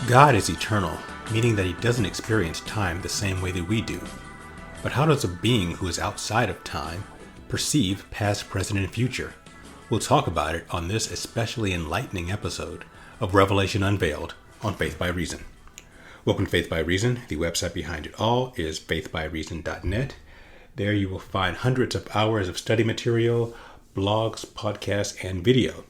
God is eternal, meaning that he doesn't experience time the same way that we do. But how does a being who is outside of time perceive past, present, and future? We'll talk about it on this especially enlightening episode of Revelation Unveiled on Faith by Reason. Welcome to Faith by Reason. The website behind it all is faithbyreason.net. There you will find hundreds of hours of study material, blogs, podcasts, and video.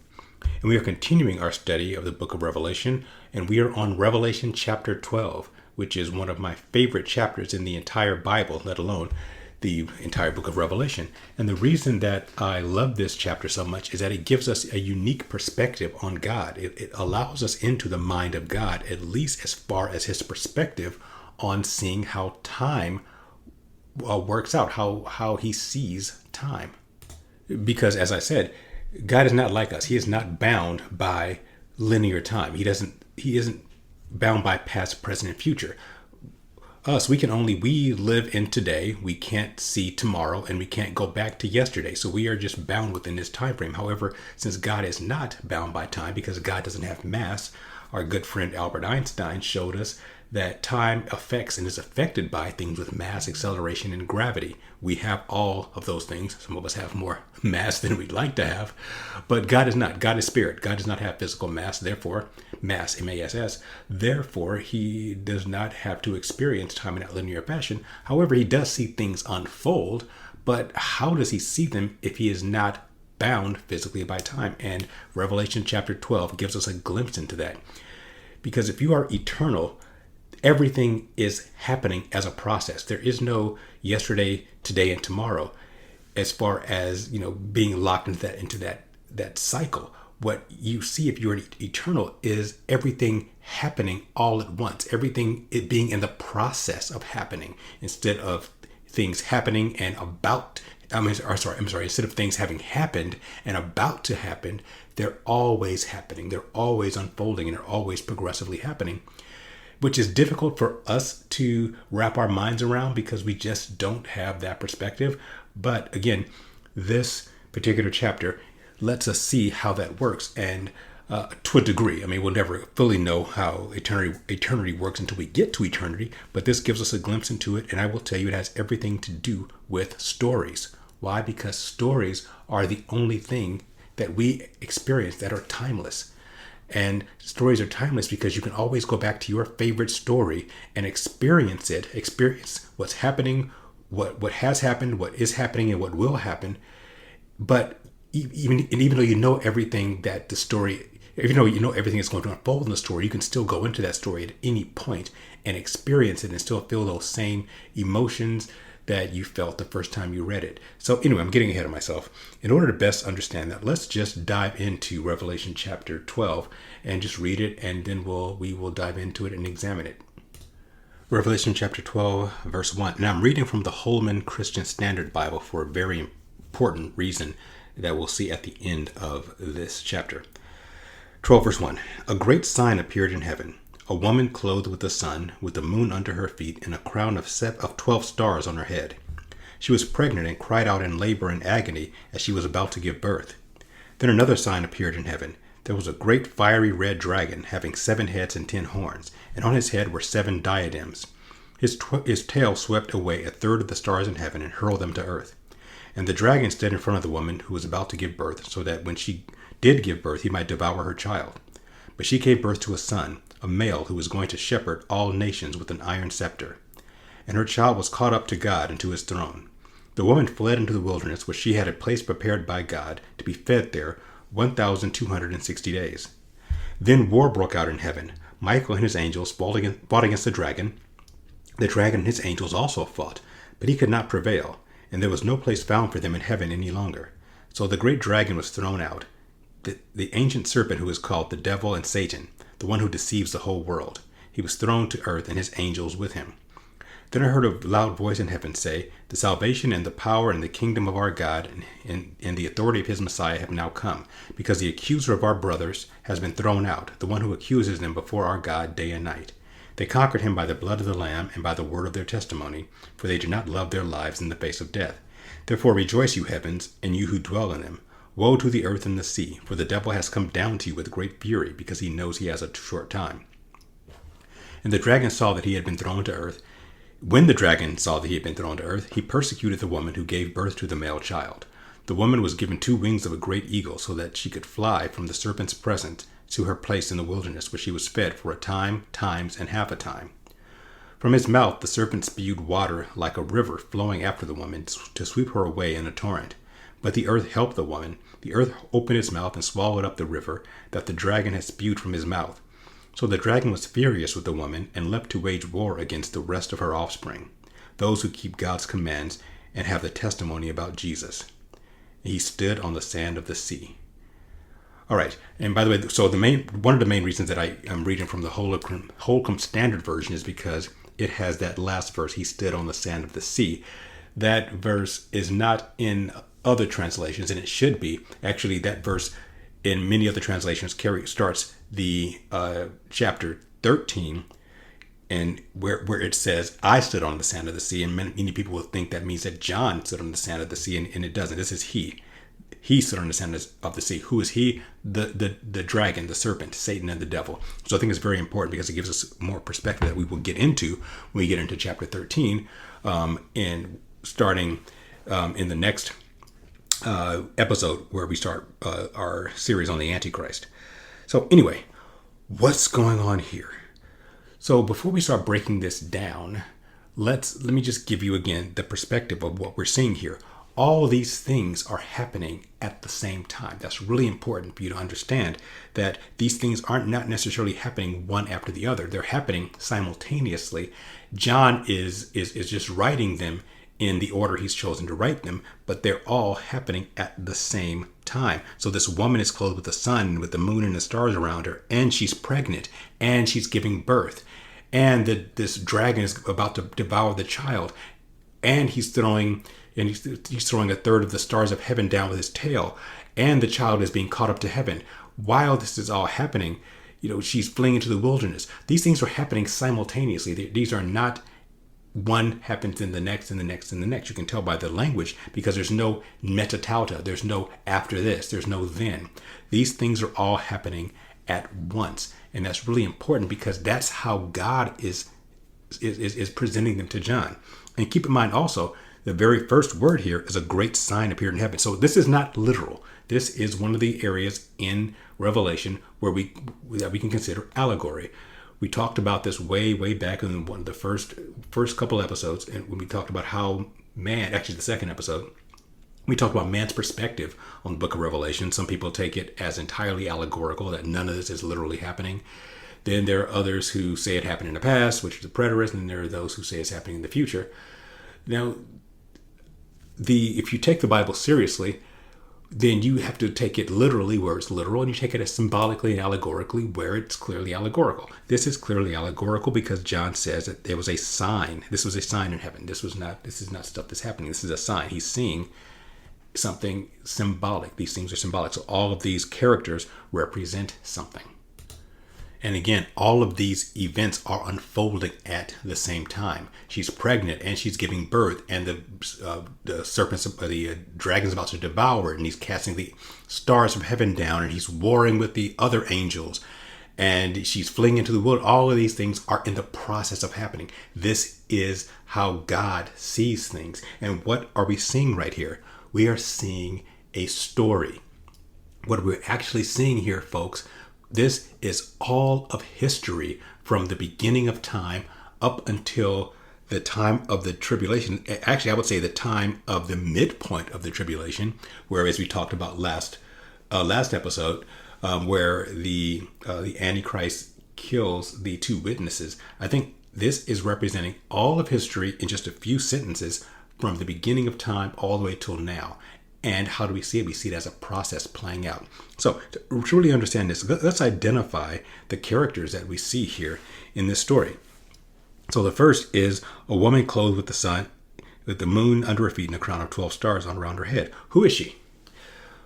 And we are continuing our study of the book of Revelation, and we are on Revelation chapter 12, which is one of my favorite chapters in the entire Bible, let alone the entire book of Revelation. And the reason that I love this chapter so much is that it gives us a unique perspective on God. It allows us into the mind of God, at least as far as his perspective on seeing how time works out, how he sees time. Because as I said, God is not like us. He is not bound by linear time. He isn't bound by past, present, and future. We live in today. We can't see tomorrow, and we can't go back to yesterday. So we are just bound within this time frame. However, since God is not bound by time, because God doesn't have mass, our good friend Albert Einstein showed us that time affects and is affected by things with mass, acceleration, and gravity. We have all of those things. Some of us have more mass than we'd like to have, but God is not. God is spirit. God does not have physical mass. Therefore, mass, M-A-S-S. Therefore, he does not have to experience time in that linear fashion. However, he does see things unfold, but how does he see them if he is not bound physically by time? And Revelation chapter 12 gives us a glimpse into that. Because if you are eternal, everything is happening as a process. There is no yesterday, today, and tomorrow as far as, being locked into that cycle. What you see if you're eternal is everything happening all at once. Everything it being in the process of happening instead of things happening and about. Instead of things having happened and about to happen, they're always happening. They're always unfolding, and they're always progressively happening, which is difficult for us to wrap our minds around because we just don't have that perspective. But again, this particular chapter lets us see how that works, and to a degree. We'll never fully know how eternity works until we get to eternity, but this gives us a glimpse into it, and I will tell you it has everything to do with stories. Why? Because stories are the only thing that we experience that are timeless. And stories are timeless because you can always go back to your favorite story and experience what's happening, what has happened, what is happening, and what will happen. But even though you know everything that the story, even though you know everything that's going to unfold in the story, you can still go into that story at any point and experience it and still feel those same emotions that you felt the first time you read it. So anyway, I'm getting ahead of myself. In order to best understand that, let's just dive into Revelation chapter 12 and just read it, and then we will dive into it and examine it. Revelation chapter 12, verse 1. And I'm reading from the Holman Christian Standard Bible for a very important reason that we'll see at the end of this chapter. 12, verse 1. A great sign appeared in heaven. A woman clothed with the sun, with the moon under her feet, and a crown of 12 stars on her head. She was pregnant and cried out in labor and agony as she was about to give birth. Then another sign appeared in heaven. There was a great fiery red dragon, having 7 heads and 10 horns, and on his head were 7 diadems. His tail swept away a third of the stars in heaven and hurled them to earth. And the dragon stood in front of the woman who was about to give birth, so that when she did give birth, he might devour her child. But she gave birth to a son, a male who was going to shepherd all nations with an iron scepter. And her child was caught up to God and to his throne. The woman fled into the wilderness, where she had a place prepared by God to be fed there 1,260 days. Then war broke out in heaven. Michael and his angels fought against the dragon. The dragon and his angels also fought, but he could not prevail, and there was no place found for them in heaven any longer. So the great dragon was thrown out, the ancient serpent who is called the devil and Satan, the one who deceives the whole world. He was thrown to earth, and his angels with him. Then I heard a loud voice in heaven say, "The salvation and the power and the kingdom of our God and the authority of his Messiah have now come, because the accuser of our brothers has been thrown out, the one who accuses them before our God day and night. They conquered him by the blood of the Lamb and by the word of their testimony, for they did not love their lives in the face of death. Therefore rejoice, you heavens, and you who dwell in them. Woe to the earth and the sea, for the devil has come down to you with great fury, because he knows he has a short time." And the dragon saw that he had been thrown to earth. When the dragon saw that he had been thrown to earth, he persecuted the woman who gave birth to the male child. The woman was given 2 wings of a great eagle so that she could fly from the serpent's presence to her place in the wilderness, where she was fed for a time, times, and half a time. From his mouth the serpent spewed water like a river flowing after the woman to sweep her away in a torrent. But the earth helped the woman. The earth opened its mouth and swallowed up the river that the dragon had spewed from his mouth. So the dragon was furious with the woman and leapt to wage war against the rest of her offspring, those who keep God's commands and have the testimony about Jesus. He stood on the sand of the sea. All right, and by the way, so one of the main reasons that I am reading from the Holcomb Standard Version is because it has that last verse, he stood on the sand of the sea. That verse is not in other translations, and it should be. Actually, that verse in many other translations starts the chapter 13, and where it says, I stood on the sand of the sea, and many people will think that means that John stood on the sand of the sea, and it doesn't. This is he. He stood on the sand of the sea. Who is he? The dragon, the serpent, Satan, and the devil. So I think it's very important because it gives us more perspective that we will get into when we get into chapter 13, and starting in the next episode where we start our series on the Antichrist. So anyway, what's going on here? So before we start breaking this down, let me just give you again the perspective of what we're seeing here. All these things are happening at the same time. That's really important for you to understand that these things aren't not necessarily happening one after the other. They're happening simultaneously. John is just writing them in the order he's chosen to write them, but they're all happening at the same time. So this woman is clothed with the sun, with the moon and the stars around her, and she's pregnant, and she's giving birth. And this dragon is about to devour the child, and he's throwing a third of the stars of heaven down with his tail, and the child is being caught up to heaven. While this is all happening, she's fleeing into the wilderness. These things are happening simultaneously. These are not one happens in the next and the next and the next. You can tell by the language because there's no metatauta. There's no after this. There's no then. These things are all happening at once. And that's really important because that's how God is presenting them to John. And keep in mind also, the very first word here is a great sign appeared in heaven. So this is not literal. This is one of the areas in Revelation where we can consider allegory. We talked about this way back in one of the first couple episodes, and when we talked about how man, actually the second episode, we talked about man's perspective on the book of Revelation. Some people take it as entirely allegorical, that none of this is literally happening. Then there are others who say it happened in the past, which is a preterist, and there are those who say it's happening in the future. Now, if you take the Bible seriously, then you have to take it literally where it's literal, and you take it as symbolically and allegorically where it's clearly allegorical. This is clearly allegorical because John says that there was a sign. This was a sign in heaven. This is not stuff that's happening. This is a sign. He's seeing something symbolic. These things are symbolic. So all of these characters represent something. And again, all of these events are unfolding at the same time. She's pregnant and she's giving birth, and the dragon's about to devour it, and he's casting the stars from heaven down, and he's warring with the other angels, and she's fleeing into the world. All of these things are in the process of happening. This is how God sees things. And what are we seeing right here? We are seeing a story. What we're actually seeing here, folks, this is all of history from the beginning of time up until the time of the tribulation. Actually, I would say the time of the midpoint of the tribulation, whereas we talked about last episode, where the Antichrist kills the 2 witnesses. I think this is representing all of history in just a few sentences from the beginning of time all the way till now. And how do we see it? We see it as a process playing out. So to truly understand this, let's identify the characters that we see here in this story. So the first is a woman clothed with the sun, with the moon under her feet and a crown of 12 stars around her head. Who is she?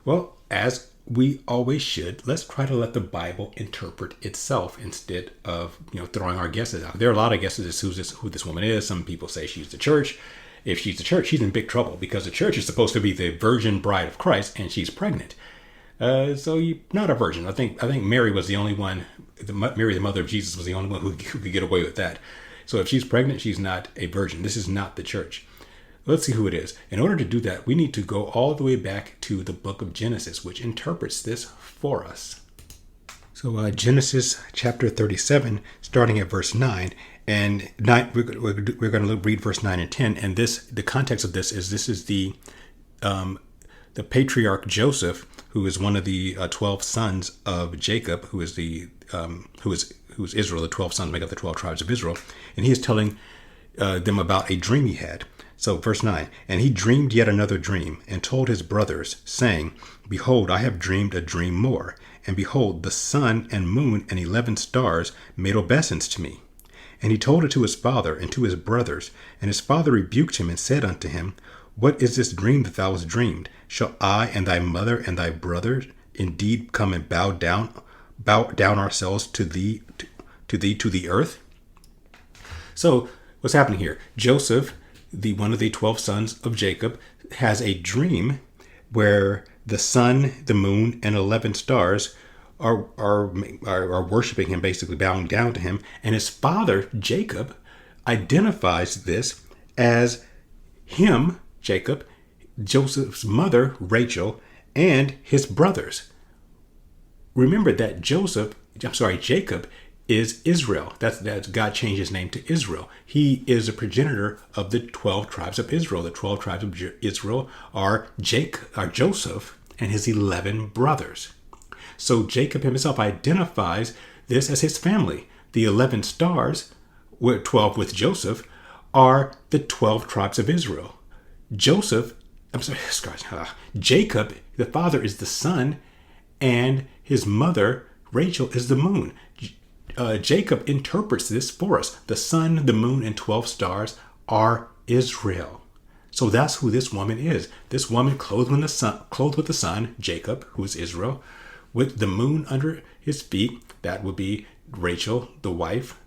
Well, as we always should, let's try to let the Bible interpret itself instead of throwing our guesses out. There are a lot of guesses as to who this woman is. Some people say she's the church. If she's the church, she's in big trouble because the church is supposed to be the virgin bride of Christ, and she's pregnant. So you not a virgin. I think Mary was the only one. Mary, the mother of Jesus, was the only one who could get away with that. So if she's pregnant, she's not a virgin. This is not the church. Let's see who it is. In order to do that, we need to go all the way back to the book of Genesis, which interprets this for us. So Genesis chapter 37, starting at verse 9. And 9, we're going to read verse 9 and 10. And the context of this is the patriarch Joseph, who is one of the 12 sons of Jacob, who is Israel. The 12 sons make up the 12 tribes of Israel. And he is telling them about a dream he had. So verse 9, and he dreamed yet another dream, and told his brothers, saying, Behold, I have dreamed a dream more. And behold, the sun and moon and 11 stars made obeisance to me. And he told it to his father and to his brothers. And his father rebuked him and said unto him, What is this dream that thou hast dreamed? Shall I and thy mother and thy brothers indeed come and bow down ourselves to thee to the earth? So what's happening here? Joseph, one of the 12 sons of Jacob, has a dream where the sun, the moon, and 11 stars are worshiping him, basically bowing down to him. And his father, Jacob, identifies this as him, Jacob, Joseph's mother, Rachel, and his brothers. Remember that Jacob is Israel. That's God changed his name to Israel. He is a progenitor of the 12 tribes of Israel. The 12 tribes of Israel are Joseph and his 11 brothers. So Jacob himself identifies this as his family. The 11 stars, 12 with Joseph, are the 12 tribes of Israel. Jacob, the father, is the sun, and his mother, Rachel, is the moon. Jacob interprets this for us. The sun, the moon, and 12 stars are Israel. So that's who this woman is. This woman clothed with the sun, Jacob, who is Israel, with the moon under his feet, that would be Rachel, the wife,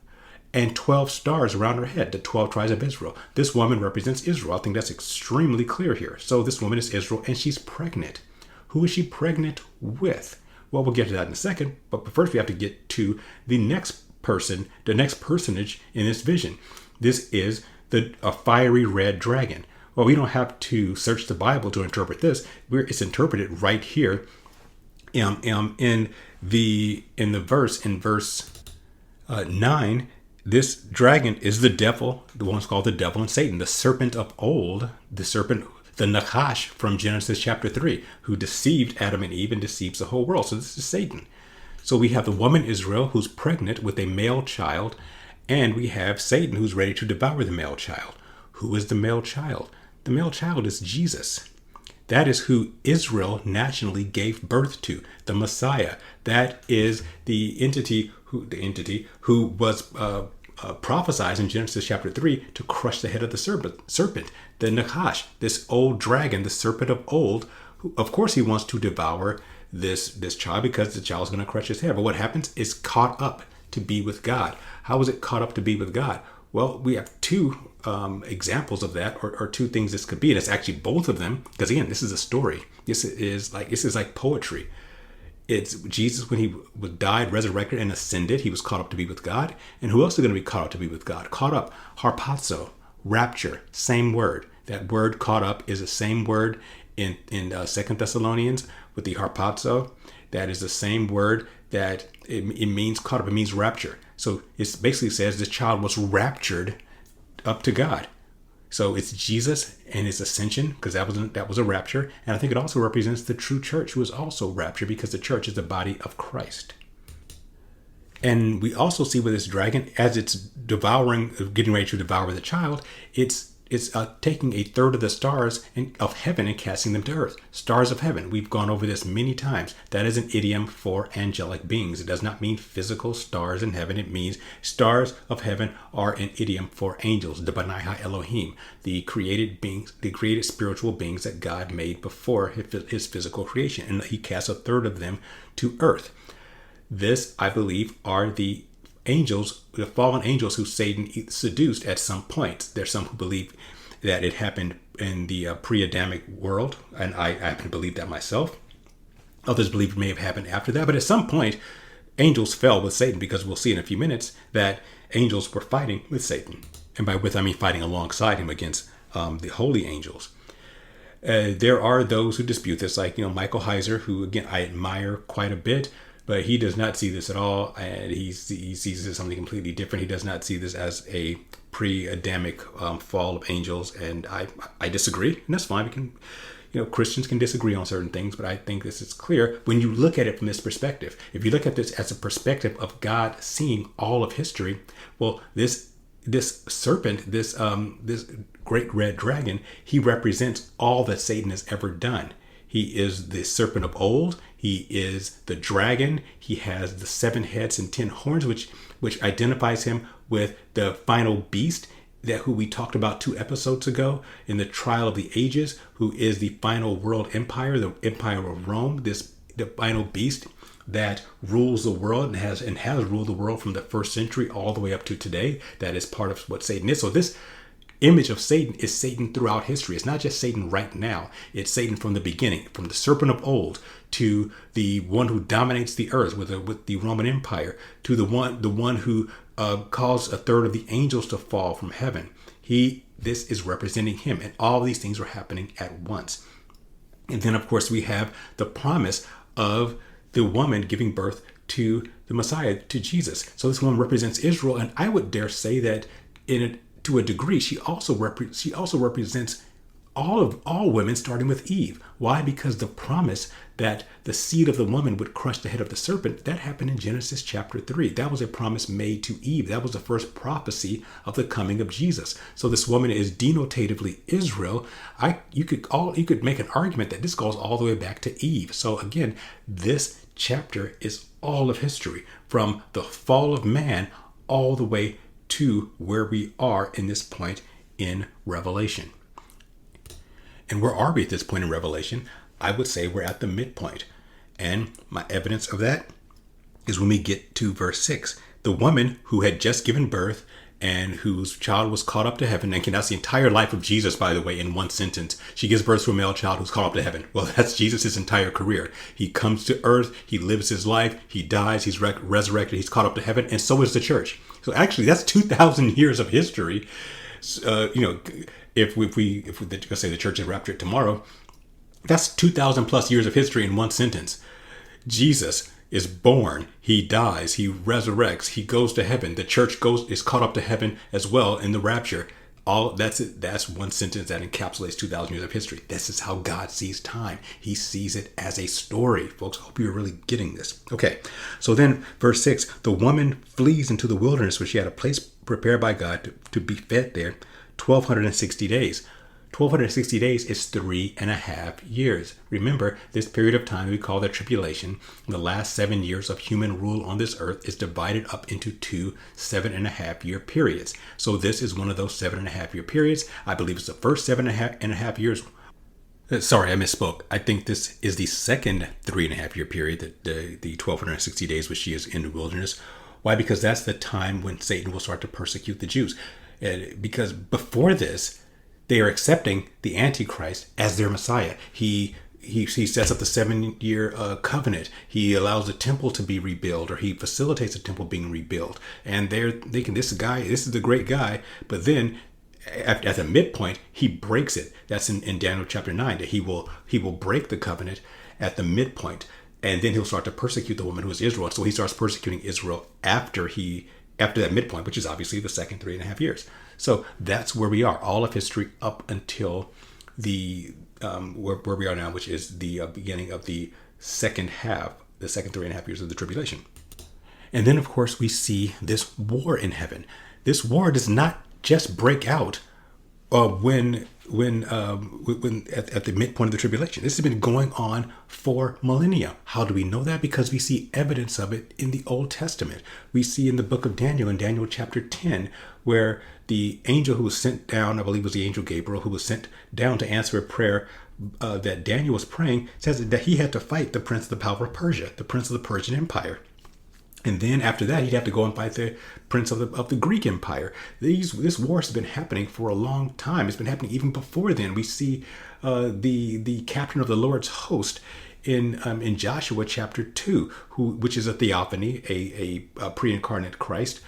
and 12 stars around her head, the 12 tribes of Israel. This woman represents Israel. I think that's extremely clear here. So this woman is Israel, and she's pregnant. Who is she pregnant with? Well, we'll get to that in a second, but first we have to get to the next personage in this vision. This is a fiery red dragon. Well, we don't have to search the Bible to interpret this. It's interpreted right here in verse 9. This dragon is the devil, the one's called the devil and Satan, the serpent of old, the Nachash from Genesis chapter 3, who deceived Adam and Eve and deceives the whole world. So this is Satan. So we have the woman Israel, who's pregnant with a male child, and we have Satan, who's ready to devour the male child. Who is the male child? The male child is Jesus. That is who Israel nationally gave birth to, the Messiah. That is the entity who was prophesied in Genesis chapter 3 to crush the head of the serpent, the Nachash, this old dragon, the serpent of old. Who, of course, he wants to devour this child because the child is going to crush his head. But what happens is caught up to be with God. How is it caught up to be with God? Well, we have two examples of that, or two things this could be. And it's actually both of them, because again, this is a story. This is like poetry. It's Jesus, when he died, resurrected, and ascended. He was caught up to be with God. And who else is going to be caught up to be with God? Caught up, harpazo, rapture, same word. That word caught up is the same word in 2 Thessalonians with the harpazo. That is the same word that it means caught up. It means rapture. So it basically says this child was raptured up to God. So it's Jesus and his ascension, because that was a rapture. And I think it also represents the true church, who is also raptured, because the church is the body of Christ. And we also see with this dragon, as it's getting ready to devour the child, it's taking a third of the stars of heaven and casting them to earth. Stars of heaven. We've gone over this many times. That is an idiom for angelic beings. It does not mean physical stars in heaven. It means stars of heaven are an idiom for angels, the B'nai Ha-Elohim, the created beings, the created spiritual beings that God made before his physical creation. And he casts a third of them to earth. This, I believe, are the angels, the fallen angels who Satan seduced at some point. There's some who believe that it happened in the pre-Adamic world, and I happen to believe that myself. Others believe it may have happened after that. But at some point, angels fell with Satan, because we'll see in a few minutes that angels were fighting with Satan. And by with, I mean fighting alongside him against the holy angels. There are those who dispute this, like, Michael Heiser, who, again, I admire quite a bit, but he does not see this at all. And he sees this as something completely different. He does not see this as a pre-Adamic fall of angels. And I disagree. And that's fine. We can, Christians can disagree on certain things, but I think this is clear when you look at it from this perspective. If you look at this as a perspective of God seeing all of history, well, this serpent, this great red dragon, he represents all that Satan has ever done. He is the serpent of old. He is the dragon. He has the 7 heads and 10 horns, which identifies him with the final beast, that who we talked about 2 episodes ago in the trial of the ages, who is the final world empire, the empire of Rome, the final beast that rules the world and has ruled the world from the 1st century all the way up to today. That is part of what Satan is. So this image of Satan is Satan throughout history. It's not just Satan right now. It's Satan from the beginning, from the serpent of old to the one who dominates the earth with the Roman Empire, to the one who caused a third of the angels to fall from heaven. This is representing him, and all these things are happening at once. And then, of course, we have the promise of the woman giving birth to the Messiah, to Jesus. So this woman represents Israel, and I would dare say that to a degree, she also represents all women, starting with Eve. Why? Because the promise that the seed of the woman would crush the head of the serpent, that happened in Genesis chapter 3. That was a promise made to Eve. That was the first prophecy of the coming of Jesus. So this woman is denotatively Israel. You could make an argument that this goes all the way back to Eve. So again, this chapter is all of history, from the fall of man all the way to where we are in this point in Revelation. And where are we at this point in Revelation? I would say we're at the midpoint. And my evidence of that is when we get to verse 6. The woman who had just given birth and whose child was caught up to heaven, and that's the entire life of Jesus, by the way, in one sentence. She gives birth to a male child who's caught up to heaven. Well, that's Jesus' entire career. He comes to earth, he lives his life, he dies, he's resurrected, he's caught up to heaven, and so is the church. So actually, that's 2,000 years of history. If we say the church is raptured tomorrow, that's 2,000 plus years of history in one sentence. Jesus is born, he dies, he resurrects, he goes to heaven. The church is caught up to heaven as well in the rapture. All that's it. That's one sentence that encapsulates 2,000 years of history. This is how God sees time. He sees it as a story. Folks, I hope you're really getting this. Okay, so then verse 6, the woman flees into the wilderness where she had a place prepared by God to be fed there 1,260 days. 1,260 days is 3.5 years. Remember, this period of time we call the tribulation. The last 7 years of human rule on this earth is divided up into 2 7.5-year periods. So this is one of those 7.5-year periods. I believe it's the first 7.5 years. Sorry, I misspoke. I think this is the second 3.5-year period, the 1,260 days which she is in the wilderness. Why? Because that's the time when Satan will start to persecute the Jews. Because before this, they are accepting the Antichrist as their Messiah. He sets up the 7-year covenant. He allows the temple to be rebuilt, or he facilitates the temple being rebuilt. And this is the great guy. But then at the midpoint, he breaks it. That's in Daniel chapter 9, that he will break the covenant at the midpoint. And then he'll start to persecute the woman who is Israel. So he starts persecuting Israel after that midpoint, which is obviously the second 3.5 years. So that's where we are, all of history up until where we are now, which is the beginning of the second half, the second 3.5 years of the tribulation. And then, of course, we see this war in heaven. This war does not just break out when at the midpoint of the tribulation. This has been going on for millennia. How do we know that? Because we see evidence of it in the Old Testament. We see in the book of Daniel, in Daniel chapter 10, where the angel who was sent down, I believe it was the angel Gabriel, who was sent down to answer a prayer that Daniel was praying, says that he had to fight the prince of the power of Persia, the prince of the Persian Empire. And then after that, he'd have to go and fight the prince of the Greek Empire. This war has been happening for a long time. It's been happening even before then. We see the captain of the Lord's host in Joshua chapter 2, which is a theophany, a pre-incarnate Christ,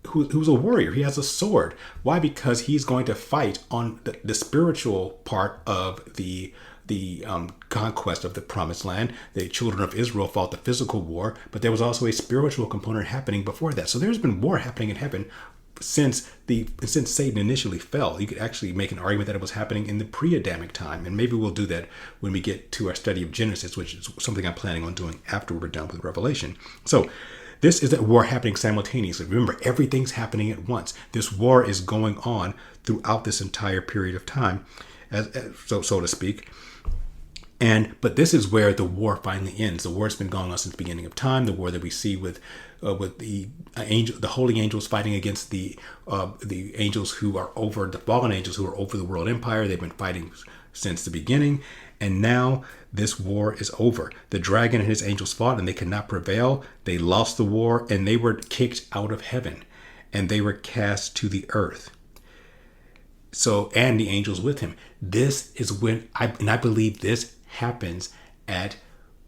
who's a warrior. He has a sword. Why? Because he's going to fight on the spiritual part of the conquest of the promised land. The children of Israel fought the physical war, but there was also a spiritual component happening before that. So there's been war happening in heaven since Satan initially fell. You could actually make an argument that it was happening in the pre-Adamic time, and maybe we'll do that when we get to our study of Genesis, which is something I'm planning on doing after we're done with Revelation. So this is a war happening simultaneously. Remember, everything's happening at once. This war is going on throughout this entire period of time, so to speak. But this is where the war finally ends. The war has been going on since the beginning of time. The war that we see with the holy angels fighting against the angels who are over, the fallen angels who are over the world empire. They've been fighting since the beginning, and now this war is over. The dragon and his angels fought, and they could not prevail. They lost the war, and they were kicked out of heaven, and they were cast to the earth. So, and the angels with him. This is when I believe this happens at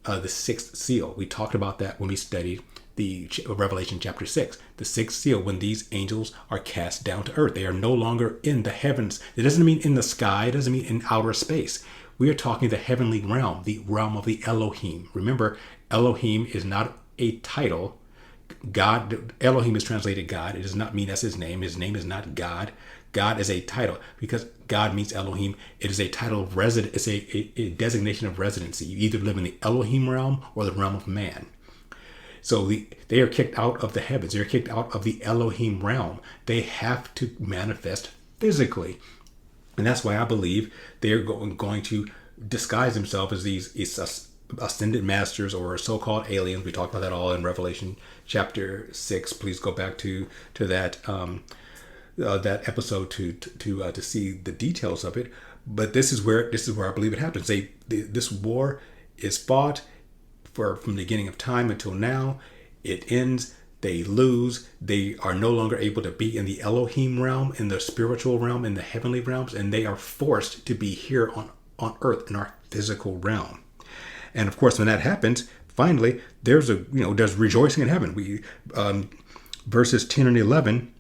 the sixth seal. We talked about that when we studied the Revelation chapter 6. The sixth seal, when these angels are cast down to earth. They are no longer in the heavens. It doesn't mean in the sky. It doesn't mean in outer space. We are talking the heavenly realm, the realm of the Elohim. Remember, Elohim is not a title. God, Elohim is translated God. It does not mean that's his name. His name is not God. God is a title because God means Elohim. It is a title of resident. It's a designation of residency. You either live in the Elohim realm or the realm of man. So they are kicked out of the heavens. They're kicked out of the Elohim realm. They have to manifest physically. And that's why I believe they're going to disguise themselves as these ascended masters or so-called aliens. We talked about that all in Revelation chapter 6. Please go back to that that episode to see the details of it. But this is where I believe it happens. This war is fought from the beginning of time until now. It ends. They lose. They are no longer able to be in the Elohim realm, in the spiritual realm, in the heavenly realms, and they are forced to be here on earth in our physical realm. And of course, when that happens, finally, there's rejoicing in heaven. Verses 10 and 11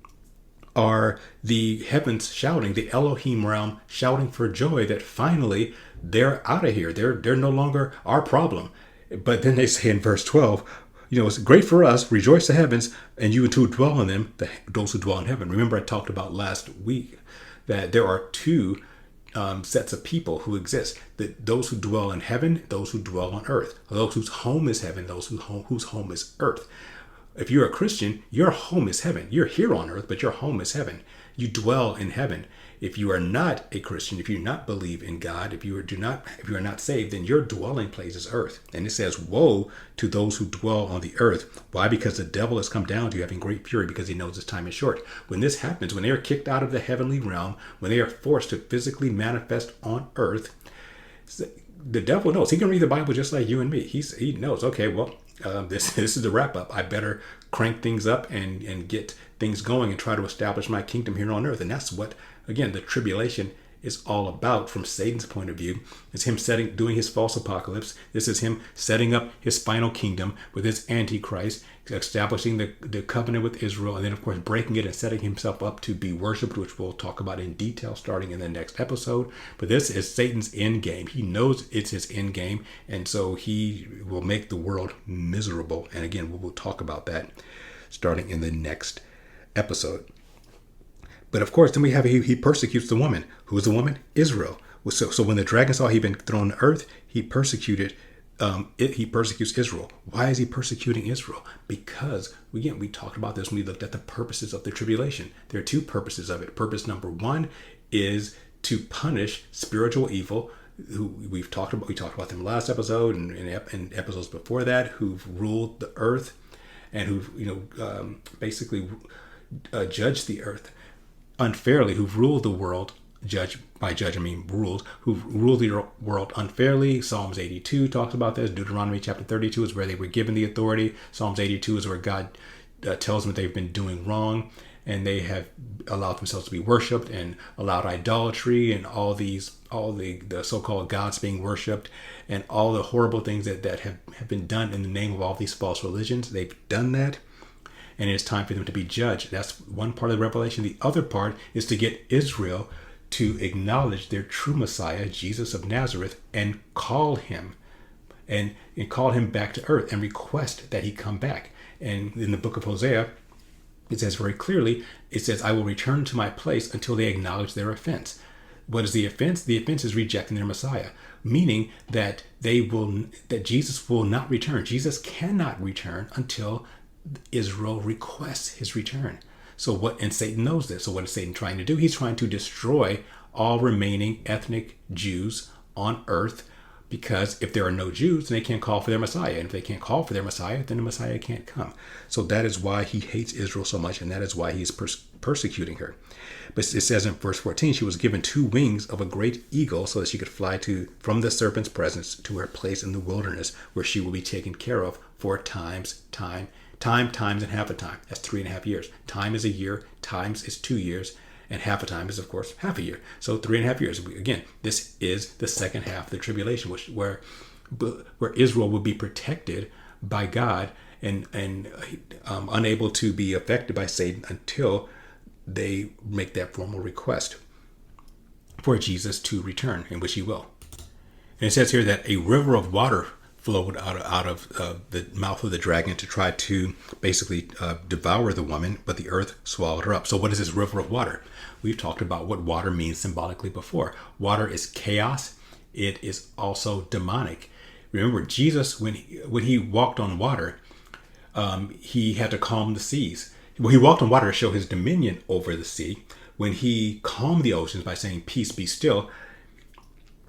are the heavens shouting, the Elohim realm shouting for joy that finally they're out of here. They're no longer our problem. But then they say in verse 12, it's great for us, rejoice the heavens, and you too dwell in them, those who dwell in heaven. Remember, I talked about last week that there are two sets of people who exist. Those who dwell in heaven, those who dwell on earth. Those whose home is heaven, those whose home is earth. If you're a Christian, your home is heaven. You're here on earth, but your home is heaven. You dwell in heaven. If you are not a Christian, if you do not believe in God, if you are not saved, then your dwelling place is earth. And it says, woe to those who dwell on the earth. Why? Because the devil has come down to you having great fury because he knows his time is short. When this happens, when they are kicked out of the heavenly realm, when they are forced to physically manifest on earth, the devil knows. He can read the Bible just like you and me. He knows, okay, well, this is the wrap up. I better crank things up and get things going and try to establish my kingdom here on earth. And that's what, again, the tribulation is all about from Satan's point of view. It's him doing his false apocalypse. This is him setting up his final kingdom with his Antichrist, establishing the covenant with Israel, and then, of course, breaking it and setting himself up to be worshipped, which we'll talk about in detail starting in the next episode. But this is Satan's end game. He knows it's his end game, and so he will make the world miserable. And again, we'll talk about that starting in the next episode. But of course, then we have he persecutes the woman. Who is the woman? Israel. So when the dragon saw he'd been thrown to earth, he persecutes Israel. Why is he persecuting Israel? Because, again, we talked about this when we looked at the purposes of the tribulation. There are two purposes of it. Purpose number one is to punish spiritual evil. We talked about them last episode and in episodes before that, who've ruled the earth and who've basically judged the earth unfairly, who've ruled the world, who've ruled the world unfairly. Psalms 82 talks about this. Deuteronomy chapter 32 is where they were given the authority. Psalms 82 is where God tells them they've been doing wrong, and they have allowed themselves to be worshipped and allowed idolatry and all these the so-called gods being worshipped, and all the horrible things that have been done in the name of all these false religions. They've done that, and it's time for them to be judged. That's one part of the revelation. The other part is to get Israel to acknowledge their true Messiah, Jesus of Nazareth, and call him back to earth and request that he come back. And in the book of Hosea, it says very clearly, it says, I will return to my place until they acknowledge their offense. What is the offense? The offense is rejecting their Messiah, meaning that that Jesus will not return. Jesus cannot return until Israel requests his return. And Satan knows this. So what is Satan trying to do? He's trying to destroy all remaining ethnic Jews on earth, because if there are no Jews, then they can't call for their Messiah. And if they can't call for their Messiah, then the Messiah can't come. So that is why he hates Israel so much, and that is why he's persecuting her. But it says in verse 14, she was given 2 wings of a great eagle so that she could fly from the serpent's presence to her place in the wilderness, where she will be taken care of for times, times, and half a time. That's 3.5 years. Time is a year, times is 2 years, and half a time is, of course, half a year. So 3.5 years. Again, this is the second half of the tribulation, where Israel will be protected by God and unable to be affected by Satan until they make that formal request for Jesus to return, in which he will. And it says here that a river of water flowed out of the mouth of the dragon to try to basically devour the woman, but the earth swallowed her up. So what is this river of water? We've talked about what water means symbolically before. Water is chaos. It is also demonic. Remember, Jesus, when he walked on water, he had to calm the seas. Well, he walked on water to show his dominion over the sea. When he calmed the oceans by saying, "Peace, be still,"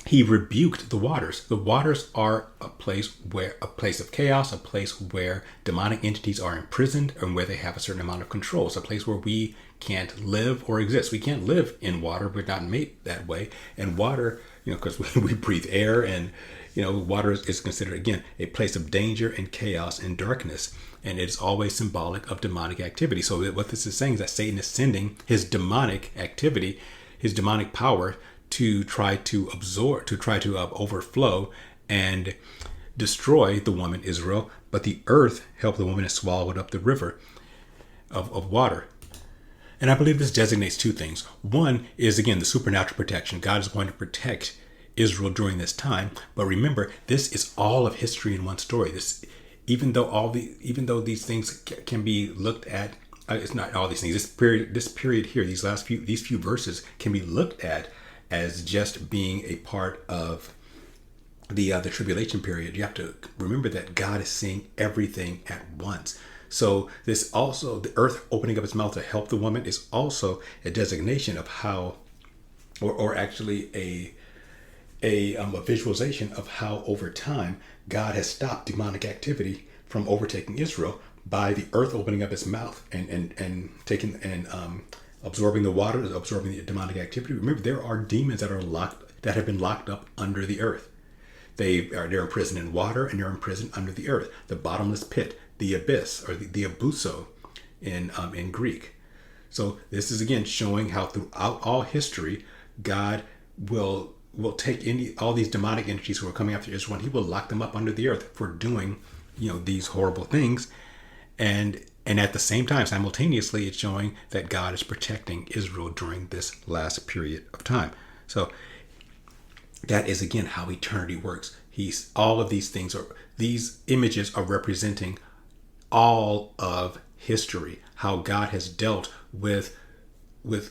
he rebuked the waters. The waters are a place of chaos, a place where demonic entities are imprisoned and where they have a certain amount of control. It's a place where we can't live or exist. We can't live in water. We're not made that way. And water, because we breathe air, and water is considered, again, a place of danger and chaos and darkness. And it's always symbolic of demonic activity. So what this is saying is that Satan is sending his demonic activity, his demonic power, to try to overflow and destroy the woman Israel. But the earth helped the woman and swallowed up the river of water. And I believe this designates 2 things. One is, again, the supernatural protection. God is going to protect Israel during this time. But remember, this is all of history in one story. Even though these things can be looked at, it's not all these things. This period here, these few verses can be looked at as just being a part of the tribulation period. You have to remember that God is seeing everything at once. So this also, the earth opening up its mouth to help the woman, is also a designation of how, or actually a visualization of how over time God has stopped demonic activity from overtaking Israel by the earth opening up its mouth and taking and absorbing the water, absorbing the demonic activity. Remember, there are demons that have been locked up under the earth. They're imprisoned in water, and they're imprisoned under the earth, the bottomless pit, the abyss, or the abuso in Greek. So this is again showing how throughout all history, God will take all these demonic entities who are coming after Israel, and he will lock them up under the earth for doing these horrible things. And at the same time, simultaneously, it's showing that God is protecting Israel during this last period of time. So that is, again, how eternity works. All of these images are representing all of history, how God has dealt with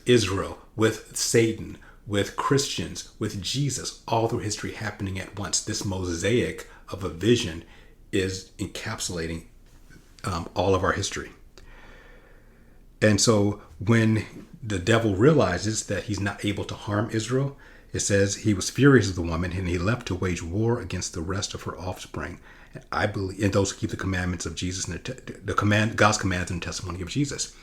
Israel, with Satan, with Christians, with Jesus, all through history happening at once. This mosaic of a vision is encapsulating all of our history. And so when the devil realizes that he's not able to harm Israel, it says he was furious with the woman, and he left to wage war against the rest of her offspring. And I believe in those who keep the commandments of Jesus and God's commands and testimony of Jesus.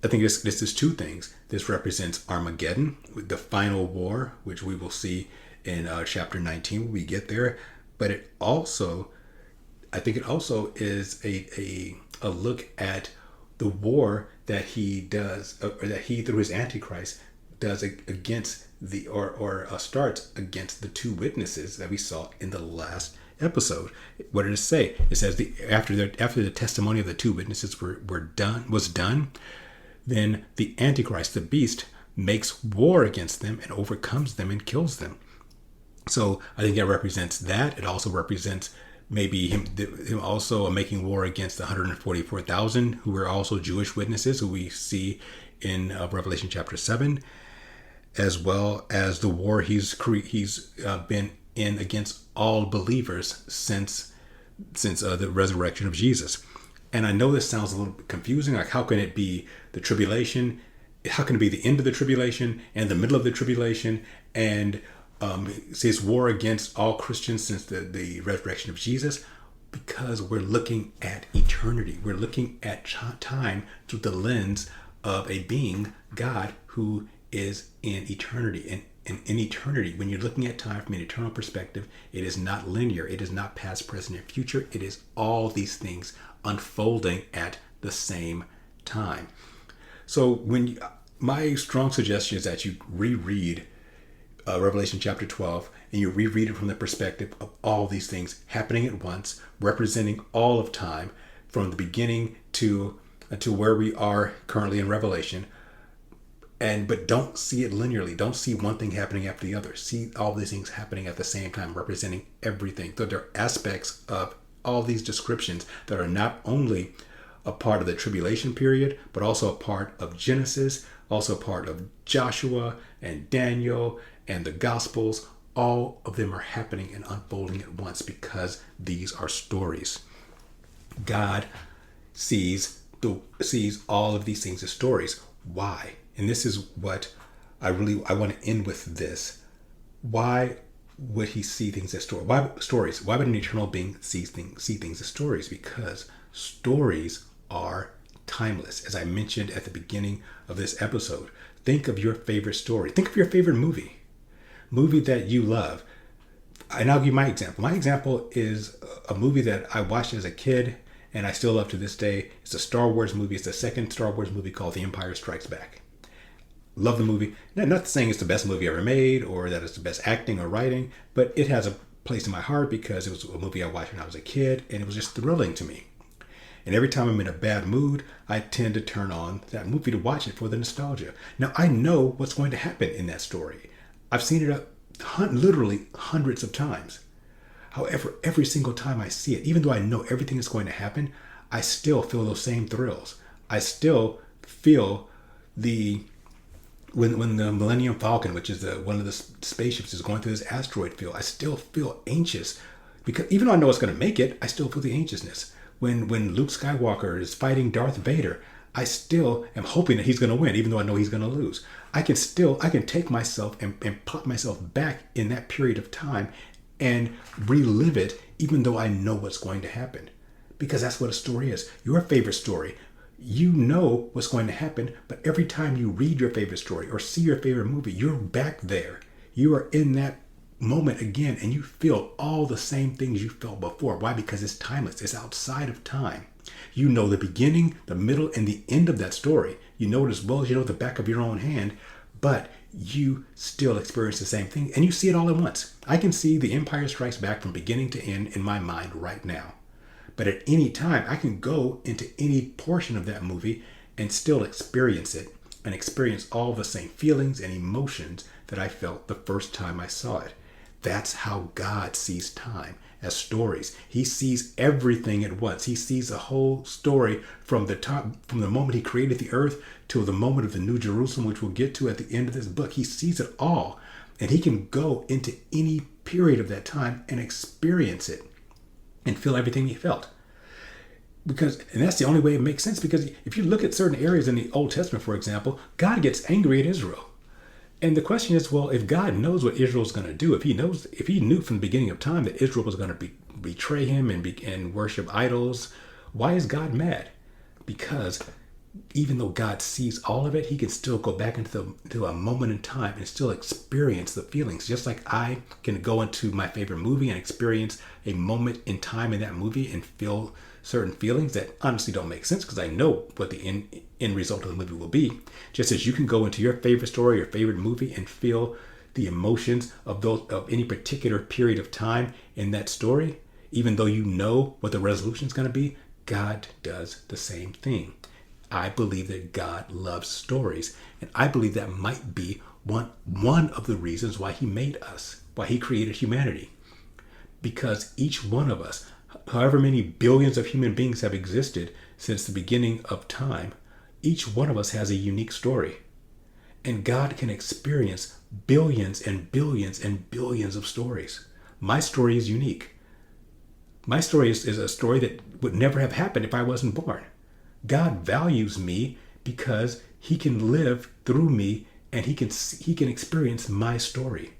I think this is 2 things. This represents Armageddon, the final war, which we will see in chapter 19 when we get there. But I think it also is a look at the war that he does, or that he, through his Antichrist, does against or starts against the two witnesses that we saw in the last episode. What did it say? It says after the testimony of the two witnesses was done, then the Antichrist, the beast, makes war against them and overcomes them and kills them. So I think that represents that. It also represents maybe him also making war against the 144,000 who were also Jewish witnesses, who we see in Revelation chapter 7, as well as the war he's been in against all believers since the resurrection of Jesus. And I know this sounds a little bit confusing. Like, how can it be the tribulation? How can it be the end of the tribulation and the middle of the tribulation? And says war against all Christians since the resurrection of Jesus? Because we're looking at eternity. We're looking at time through the lens of a being, God, who is in eternity. And in eternity, when you're looking at time from an eternal perspective, it is not linear. It is not past, present, and future. It is all these things unfolding at the same time. So my strong suggestion is that you reread Revelation chapter 12, and you reread it from the perspective of all these things happening at once, representing all of time from the beginning to where we are currently in Revelation. But don't see it linearly. Don't see one thing happening after the other. See all these things happening at the same time, representing everything. So there are aspects of all these descriptions that are not only a part of the tribulation period, but also a part of Genesis, also a part of Joshua and Daniel and the Gospels. All of them are happening and unfolding at once because these are stories. God sees all of these things as stories. Why? And this is what I want to end with this. Why would he see things as stories? Why stories? Why would an eternal being see things as stories? Because stories are timeless. As I mentioned at the beginning of this episode, think of your favorite story. Think of your favorite movie that you love. And I'll give you my example. My example is a movie that I watched as a kid and I still love to this day. It's a Star Wars movie. It's the second Star Wars movie called The Empire Strikes Back. Love the movie. Not saying it's the best movie ever made or that it's the best acting or writing, but it has a place in my heart because it was a movie I watched when I was a kid and it was just thrilling to me. And every time I'm in a bad mood, I tend to turn on that movie to watch it for the nostalgia. Now, I know what's going to happen in that story. I've seen it literally hundreds of times. However, every single time I see it, even though I know everything that's going to happen, I still feel those same thrills. I still feel when the Millennium Falcon, which is one of the spaceships, is going through this asteroid field, I still feel anxious because even though I know it's going to make it, I still feel the anxiousness. When Luke Skywalker is fighting Darth Vader, I still am hoping that he's going to win, even though I know he's going to lose. I can take myself and plot myself back in that period of time and relive it, even though I know what's going to happen. Because that's what a story is. Your favorite story, you know what's going to happen, but every time you read your favorite story or see your favorite movie, you're back there. You are in that moment again, and you feel all the same things you felt before. Why? Because it's timeless. It's outside of time. You know the beginning, the middle, and the end of that story. You know it as well as you know the back of your own hand, but you still experience the same thing, and you see it all at once. I can see The Empire Strikes Back from beginning to end in my mind right now. But at any time, I can go into any portion of that movie and still experience it and experience all the same feelings and emotions that I felt the first time I saw it. That's how God sees time, as stories. He sees everything at once. He sees the whole story from the moment he created the earth till the moment of the New Jerusalem, which we'll get to at the end of this book. He sees it all, and he can go into any period of that time and experience it and feel everything he felt. And that's the only way it makes sense, because if you look at certain areas in the Old Testament, for example, God gets angry at Israel. And the question is, well, if God knows what Israel's going to do, if he knew from the beginning of time that Israel was going to betray him and worship idols, why is God mad? Because even though God sees all of it, he can still go back into a moment in time and still experience the feelings. Just like I can go into my favorite movie and experience a moment in time in that movie and feel certain feelings that honestly don't make sense because I know what the end result of the movie will be. Just as you can go into your favorite story, your favorite movie, and feel the emotions of any particular period of time in that story, even though you know what the resolution is going to be, God does the same thing. I believe that God loves stories, and I believe that might be one of the reasons why he made us, why he created humanity. Because each one of us, however many billions of human beings have existed since the beginning of time, each one of us has a unique story. And God can experience billions and billions and billions of stories. My story is unique. My story is a story that would never have happened if I wasn't born. God values me because he can live through me and he can experience my story.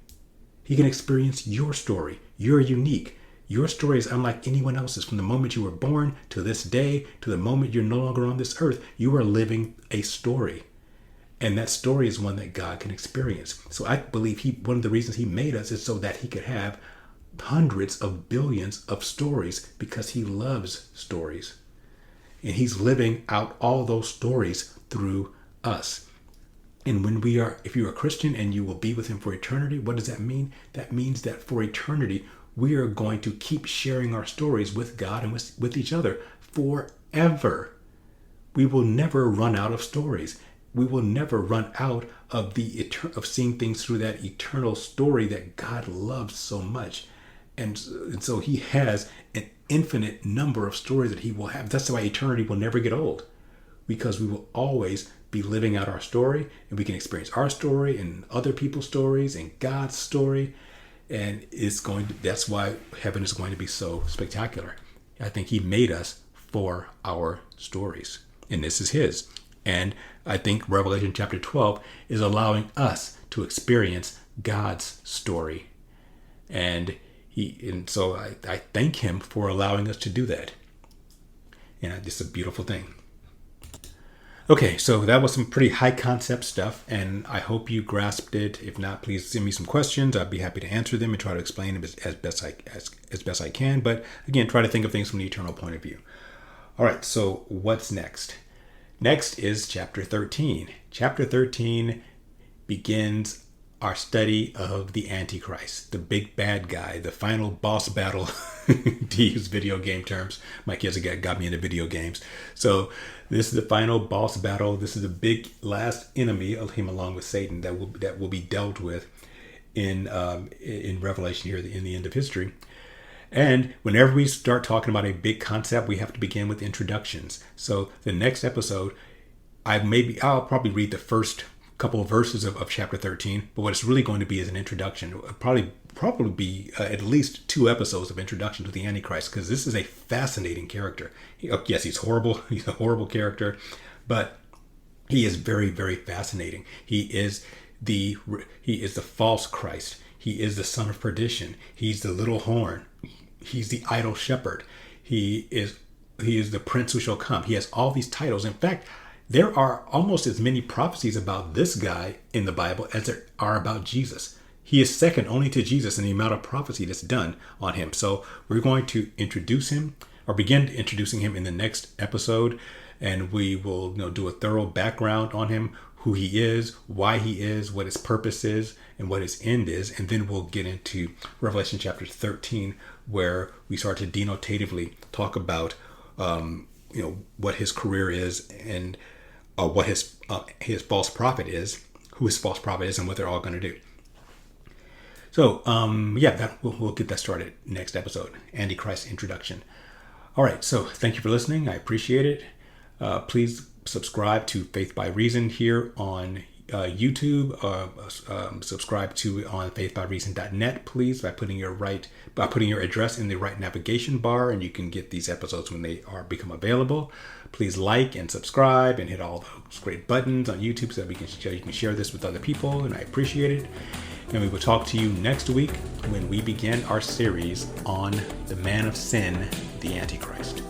He can experience your story. You're unique. Your story is unlike anyone else's. From the moment you were born to this day, to the moment you're no longer on this earth, you are living a story. And that story is one that God can experience. So I believe one of the reasons he made us is so that he could have hundreds of billions of stories because he loves stories. And he's living out all those stories through us. And if you're a Christian and you will be with him for eternity, what does that mean? That means that for eternity, we are going to keep sharing our stories with God and with each other forever. We will never run out of stories. We will never run out of of seeing things through that eternal story that God loves so much. And so he has an infinite number of stories that he will have. That's why eternity will never get old, because we will always be living out our story, and we can experience our story and other people's stories and God's story. And that's why heaven is going to be so spectacular. I think he made us for our stories, and this is his. And I think Revelation chapter 12 is allowing us to experience God's story. And so I thank him for allowing us to do that. And it's a beautiful thing. Okay, so that was some pretty high concept stuff, and I hope you grasped it. If not, please send me some questions. I'd be happy to answer them and try to explain them as best I can. But again, try to think of things from the eternal point of view. All right, so what's next? Next is chapter 13. Chapter 13 begins our study of the Antichrist, the big bad guy, the final boss battle, to use video game terms. My kids got me into video games. So this is the final boss battle. This is the big last enemy of him, along with Satan, that will be dealt with in Revelation here in the end of history. And whenever we start talking about a big concept, we have to begin with introductions. So the next episode, I'll probably read the first couple of verses of chapter 13, but what it's really going to be is an introduction. It'll probably be at least 2 episodes of introduction to the Antichrist, because this is a fascinating character. Yes, he's horrible. He's a horrible character, but he is very, very fascinating. He is the false Christ. He is the son of perdition. He's the little horn. He's the idol shepherd. He is the prince who shall come. He has all these titles. In fact, there are almost as many prophecies about this guy in the Bible as there are about Jesus. He is second only to Jesus in the amount of prophecy that's done on him. So we're going to introduce him, or begin introducing him in the next episode, and we will do a thorough background on him, who he is, why he is, what his purpose is, and what his end is. And then we'll get into Revelation chapter 13, where we start to denotatively talk about what his career is, and what his false prophet is, who his false prophet is, and what they're all going to do. So, we'll get that started next episode, Antichrist introduction. All right, so thank you for listening. I appreciate it. Please subscribe to Faith by Reason here on YouTube. Subscribe to on faithbyreason.net, please, by putting your address in the right navigation bar, and you can get these episodes when they become available. Please like and subscribe and hit all those great buttons on YouTube so that you can share this with other people, and I appreciate it. And we will talk to you next week when we begin our series on the man of sin, the Antichrist.